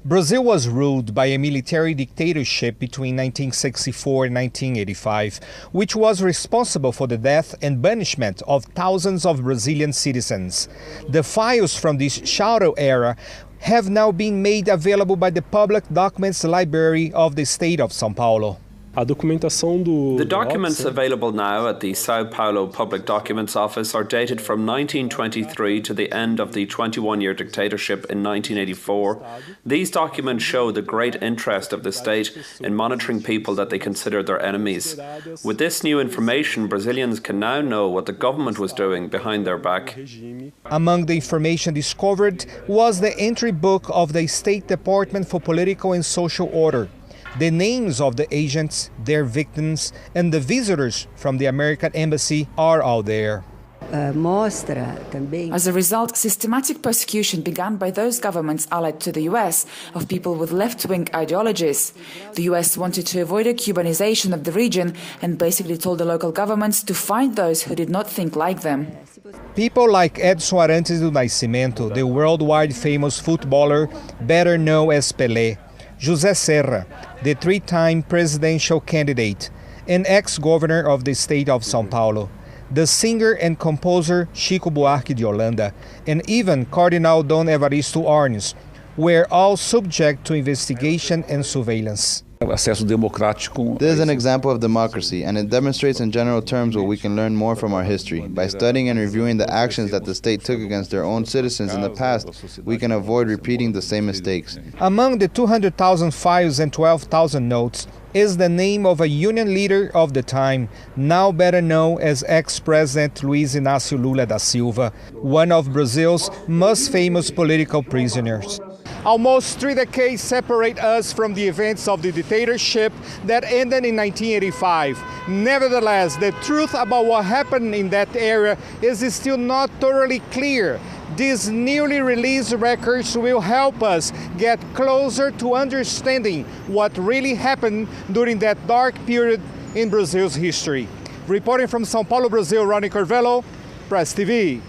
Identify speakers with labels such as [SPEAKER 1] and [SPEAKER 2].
[SPEAKER 1] Brazil was ruled by a military dictatorship between 1964 and 1985, which was responsible for the death and banishment of thousands of Brazilian citizens. The files from this shadow era have now been made available by the Public Documents Library of the state of São Paulo.
[SPEAKER 2] The documents available now at the Sao Paulo Public Documents Office are dated from 1923 to the end of the 21-year dictatorship in 1984. These documents show the great interest of the state in monitoring people that they consider their enemies. With this new information, Brazilians can now know what the government was doing behind their back.
[SPEAKER 1] Among the information discovered was the entry book of the State Department for Political and Social Order. The names of the agents, their victims, and the visitors from the American embassy are all there.
[SPEAKER 3] As a result, systematic persecution began by those governments allied to the US of people with left-wing ideologies. The US wanted to avoid a Cubanization of the region and basically told the local governments to find those who did not think like them.
[SPEAKER 1] People like Edson Arantes do Nascimento, the worldwide famous footballer better known as Pelé, José Serra, the three-time presidential candidate and ex-governor of the state of São Paulo, the singer and composer Chico Buarque de Holanda, and even Cardinal Dom Evaristo Arnes, were all subject to investigation and surveillance.
[SPEAKER 4] This is an example of democracy, and it demonstrates in general terms what we can learn more from our history. By studying and reviewing the actions that the state took against their own citizens in the past, we can avoid repeating the same mistakes.
[SPEAKER 1] Among the 200,000 files and 12,000 notes is the name of a union leader of the time, now better known as ex-President Luiz Inácio Lula da Silva, one of Brazil's most famous political prisoners. Almost 3 decades separate us from the events of the dictatorship that ended in 1985. Nevertheless, the truth about what happened in that era is still not totally clear. These newly released records will help us get closer to understanding what really happened during that dark period in Brazil's history. Reporting from São Paulo, Brazil, Ronnie Corvello, Press TV.